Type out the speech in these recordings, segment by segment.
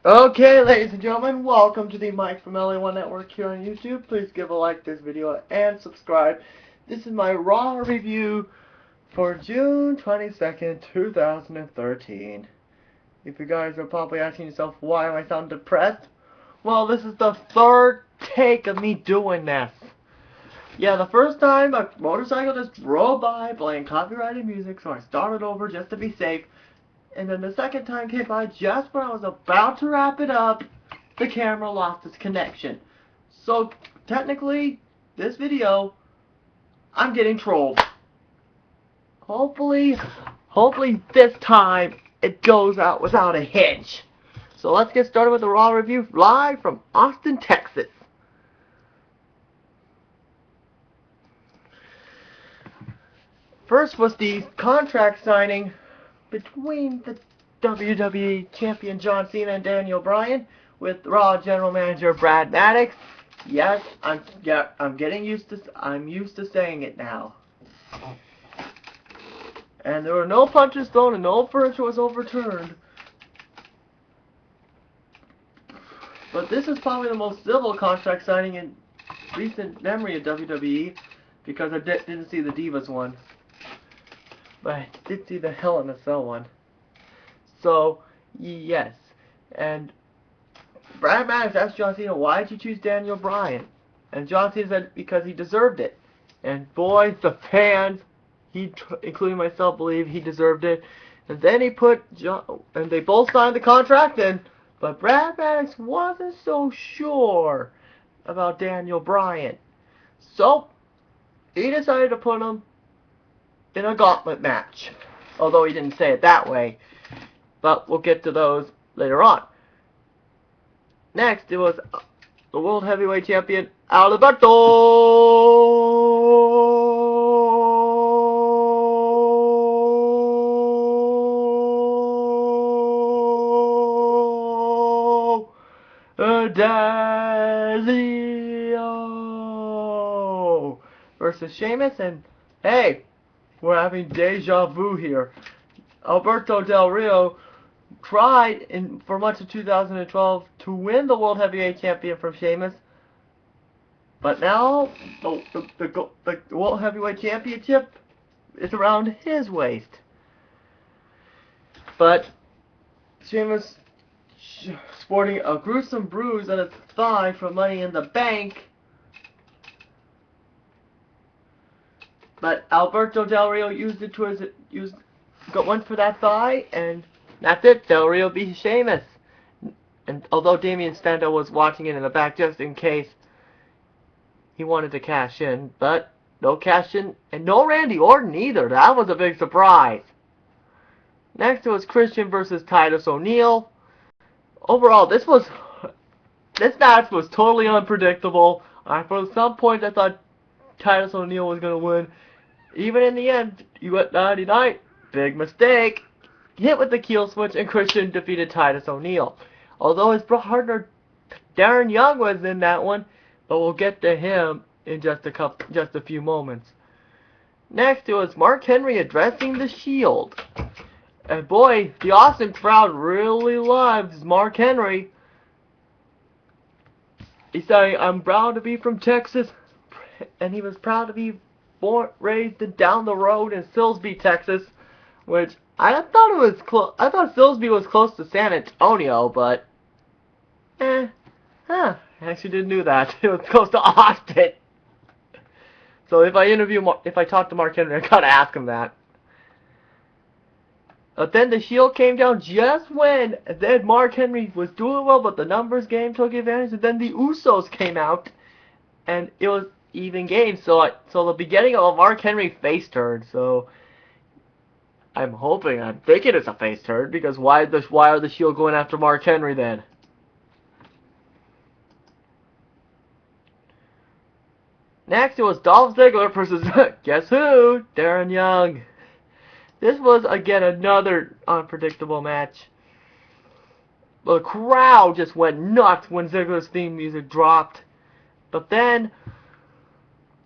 Okay, ladies and gentlemen, welcome to the Mike from LA1 Network here on YouTube. Please give a like to this video and subscribe. This is my Raw review for June 22nd, 2013. If you guys are probably asking yourself, why am I sound depressed? Well, this is the third take of me doing this. Yeah, the first time a motorcycle just drove by playing copyrighted music, so I started over just to be safe. And then the second time came by just when I was about to wrap it up, the camera lost its connection. So technically, this video, I'm getting trolled. Hopefully this time it goes out without a hitch. So let's get started with the Raw review live from Austin, Texas. First was the contract signing between the WWE Champion John Cena and Daniel Bryan with Raw General Manager Brad Maddox. Yes, I'm getting used to saying it now. And there were no punches thrown and no furniture was overturned. But this is probably the most civil contract signing in recent memory of WWE, because I didn't see the Divas one. But I did see the Hell in a Cell one. So, yes. And Brad Maddox asked John Cena, why did you choose Daniel Bryan? And John Cena said, because he deserved it. And boy, the fans, including myself, believe he deserved it. And then he put and they both signed the contract, but Brad Maddox wasn't so sure about Daniel Bryan. So, he decided to put him in a gauntlet match. Although he didn't say it that way. But we'll get to those later on. Next, it was the World Heavyweight Champion, Alberto Del Rio versus Sheamus. And hey, we're having deja vu here. Alberto Del Rio tried for much of 2012 to win the World Heavyweight Champion from Sheamus, but now the World Heavyweight Championship is around his waist. But Sheamus, sporting a gruesome bruise on his thigh from Money in the Bank, but Alberto Del Rio used it went for that thigh, and that's it. Del Rio beat Sheamus. And although Damien Sandow was watching it in the back just in case he wanted to cash in, but no cash in, and no Randy Orton either. That was a big surprise. Next it was Christian versus Titus O'Neil. Overall, this match was totally unpredictable. For some point I thought Titus O'Neil was going to win. Even in the end, you went 99. Big mistake. Hit with the keel switch, and Christian defeated Titus O'Neil. Although his partner Darren Young was in that one, but we'll get to him in just a few moments. Next, it was Mark Henry addressing the Shield. And boy, the Austin crowd really loves Mark Henry. He said, "I'm proud to be from Texas," and he was proud to be raised down the road in Silsbee, Texas, which I thought it was close. I thought Silsbee was close to San Antonio, but I actually didn't know that. It was close to Austin. So if I talk to Mark Henry, I gotta ask him that. But then the Shield came down just when then Mark Henry was doing well, but the numbers game took advantage, and then the Usos came out, and it was even game. So the beginning of a Mark Henry face turn. So I'm thinking it's a face turn, because why are the Shield going after Mark Henry then? Next, it was Dolph Ziggler versus guess who? Darren Young. This was again another unpredictable match. The crowd just went nuts when Ziggler's theme music dropped. But then,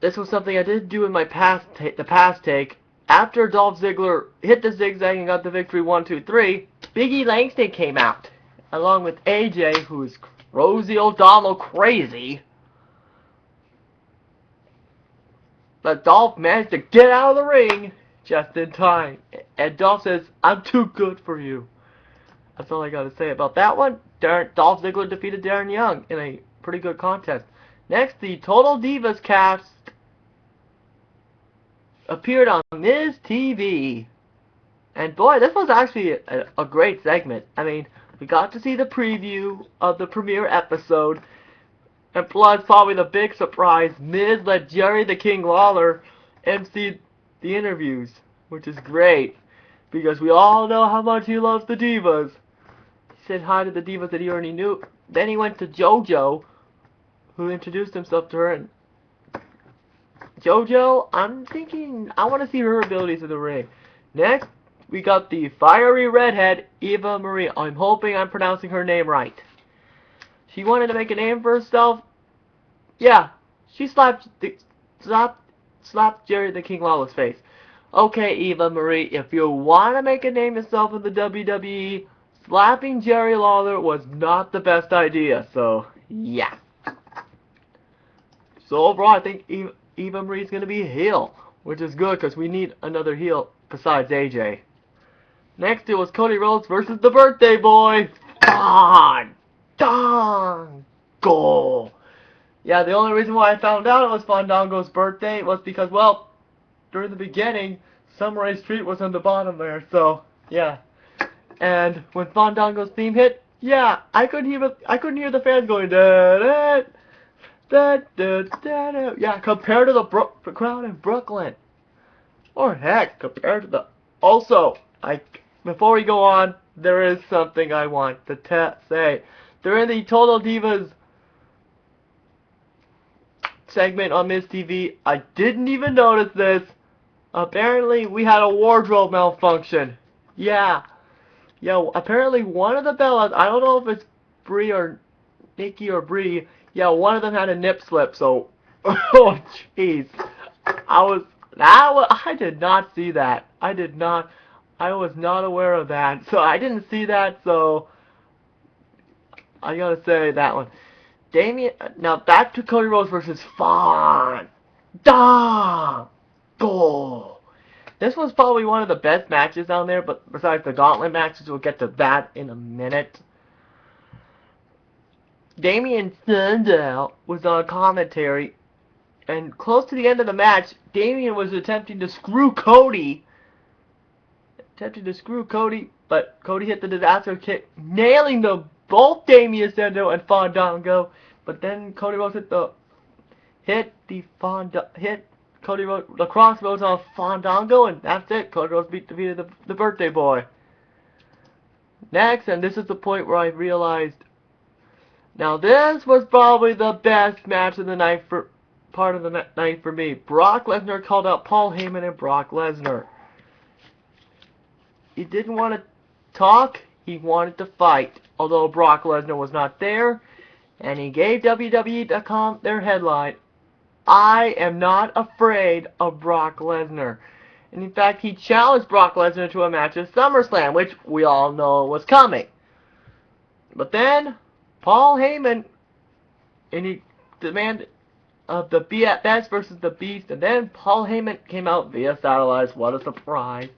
this was something I did do in my past take. After Dolph Ziggler hit the zigzag and got the victory 1, 2, 3, Big E Langston came out. along with AJ, who's Rosie O'Donnell crazy. But Dolph managed to get out of the ring just in time. And Dolph says, "I'm too good for you." That's all I gotta say about that one. Dolph Ziggler defeated Darren Young in a pretty good contest. Next, the Total Divas cast appeared on Miz TV. And boy, this was actually a great segment. I mean, we got to see the preview of the premiere episode. And plus, probably the big surprise, Miz let Jerry the King Lawler MC the interviews, which is great. Because we all know how much he loves the Divas. He said hi to the Divas that he already knew. Then he went to JoJo, who introduced himself to her. And JoJo, I'm thinking, I want to see her abilities in the ring. Next, we got the fiery redhead, Eva Marie. I'm hoping I'm pronouncing her name right. She wanted to make a name for herself. Yeah, she slapped Jerry the King Lawler's face. Okay, Eva Marie, if you want to make a name yourself in the WWE, slapping Jerry Lawler was not the best idea. So, yeah. So overall, I think Eva Marie's going to be a heel, which is good because we need another heel besides AJ. Next, it was Cody Rhodes versus the Birthday Boy. Fandango. Yeah, the only reason why I found out it was Fandango's birthday was because, well, during the beginning, Summer Rae Street was on the bottom there, so, yeah. And when Fandango's theme hit, yeah, I couldn't hear the fans going, da da da da da da. Yeah, compared to the crowd in Brooklyn. Or heck, compared to the... Also, before we go on, there is something I want to say. During the Total Divas segment on Miz TV, I didn't even notice this. Apparently, we had a wardrobe malfunction. Yeah, apparently one of the Bellas, I don't know if it's Brie or Nikki or Brie, yeah, one of them had a nip slip, so, oh jeez. I did not see that. I was not aware of that, so I didn't see that, so, I gotta say that one. Now back to Cody Rhodes versus Fandango. This was probably one of the best matches down there, but besides the gauntlet matches, we'll get to that in a minute. Damien Sandow was on commentary, and close to the end of the match, Damien was attempting to screw Cody. But Cody hit the disaster kick, nailing both Damien Sandow and Fandango. But then Cody Rhodes hit the crossroads on Fandango, and that's it. Cody Rhodes defeated the Birthday Boy. Next, and this is the point where I realized, now this was probably the best match of the night for me. Brock Lesnar called out Paul Heyman and Brock Lesnar. He didn't want to talk, he wanted to fight. Although Brock Lesnar was not there, and he gave WWE.com their headline, "I am not afraid of Brock Lesnar." And in fact, he challenged Brock Lesnar to a match at SummerSlam, which we all know was coming. But then, Paul Heyman, and he demanded of the Best versus the Beast, and then Paul Heyman came out via satellite. What a surprise.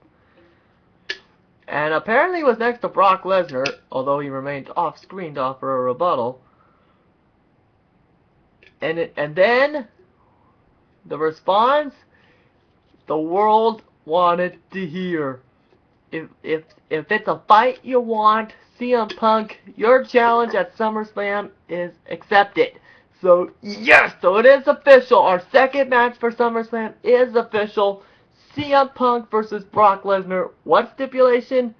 And apparently was next to Brock Lesnar, although he remained off-screen to offer a rebuttal. And then, the response, the world wanted to hear. If it's a fight you want, CM Punk, your challenge at SummerSlam is accepted. So, yes! So it is official. Our second match for SummerSlam is official. CM Punk versus Brock Lesnar. What stipulation?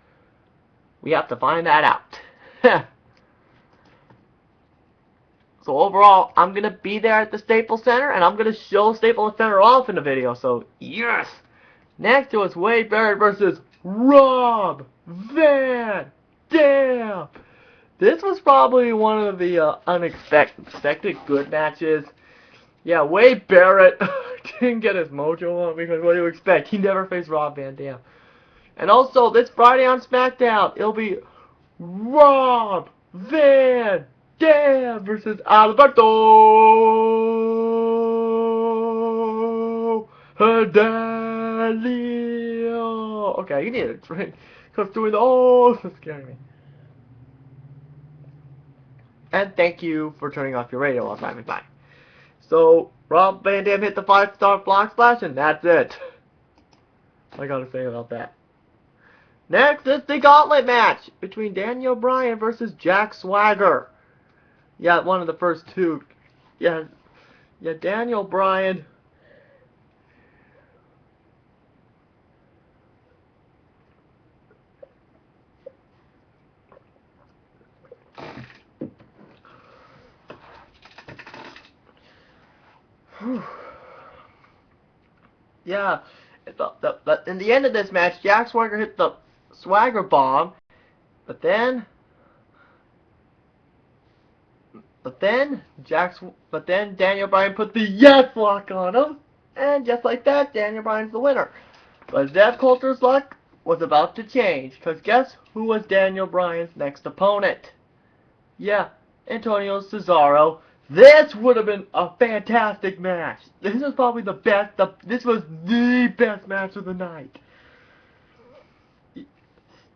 We have to find that out. So overall, I'm going to be there at the Staples Center, and I'm going to show Staples Center off in the video. So, yes! Next, it was Wade Barrett versus Rob Van Dam. This was probably one of the unexpected good matches. Yeah, Wade Barrett didn't get his mojo on because what do you expect? He never faced Rob Van Dam. And also, this Friday on SmackDown, it'll be Rob Van Dam versus Alberto Hidalgo. Okay, you need a drink. Because doing the this is scaring me. And thank you for turning off your radio while driving by. So, Rob Van Dam hit the 5-star block splash, and that's it. I gotta say about that. Next is the gauntlet match between Daniel Bryan versus Jack Swagger. Yeah, one of the first two. Yeah, Daniel Bryan. Yeah, in the end of this match, Jack Swagger hit the Swagger bomb, but then Daniel Bryan put the Yes Lock on him, and just like that, Daniel Bryan's the winner. But Zeb Coulter's luck was about to change, because guess who was Daniel Bryan's next opponent? Yeah, Antonio Cesaro. This would have been a fantastic match. This is probably the best. This was the best match of the night.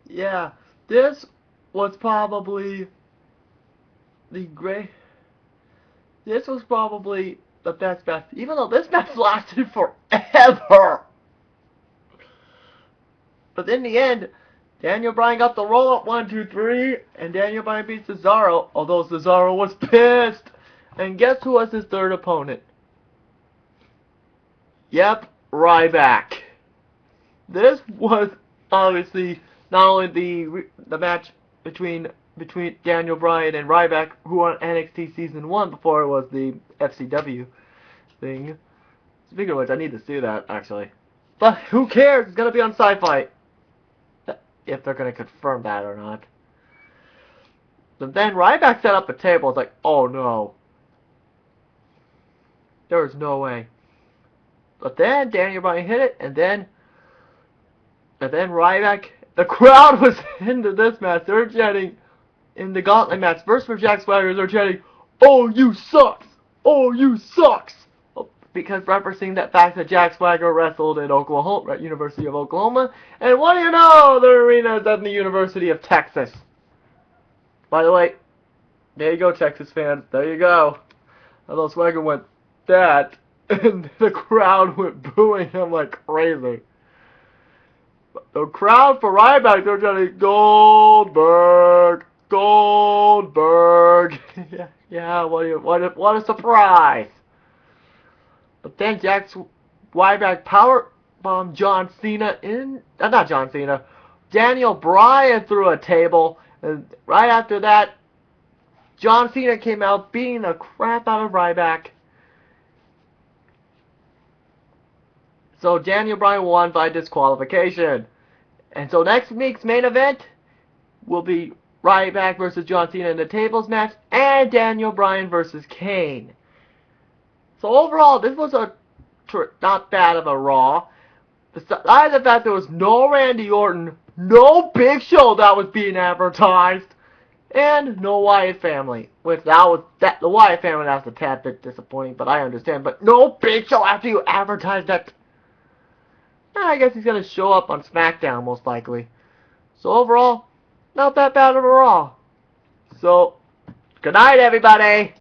Yeah, this was probably the great. This was probably the best match, even though this match lasted forever. But in the end, Daniel Bryan got the roll up 1, 2, 3, and Daniel Bryan beat Cesaro, although Cesaro was pissed. And guess who was his third opponent? Yep, Ryback. This was obviously not only the match between Daniel Bryan and Ryback, who won NXT Season 1 before it was the FCW thing. Speaking of which, I need to see that, actually. But who cares? It's going to be on Sci-Fi. If they're going to confirm that or not. But then Ryback set up a table. It's like, oh no. There was no way. But then Daniel Bryan hit it, and then Ryback. The crowd was into this match. They're chanting in the gauntlet match. First for Jack Swagger, they're chanting, "Oh, you sucks! Oh, you sucks!" Because referencing that fact that Jack Swagger wrestled at Oklahoma, at University of Oklahoma, and what do you know? The arena is at the University of Texas. By the way, there you go, Texas fans. There you go. Although Swagger went that, and the crowd went booing him like crazy. The crowd for Ryback, they're chanting Goldberg, Goldberg. yeah. What a surprise! But then Ryback powerbombed John Cena not John Cena, Daniel Bryan through a table, and right after that, John Cena came out beating the crap out of Ryback. So Daniel Bryan won by disqualification. And so next week's main event will be Ryback versus John Cena in the tables match, and Daniel Bryan versus Kane. So overall, this was not bad of a Raw. Besides the fact there was no Randy Orton, no Big Show that was being advertised, and no Wyatt family. Which the Wyatt family was a tad bit disappointing, but I understand. But no Big Show after you advertised that. I guess he's gonna show up on SmackDown most likely. So overall, not that bad of a Raw. So, good night, everybody.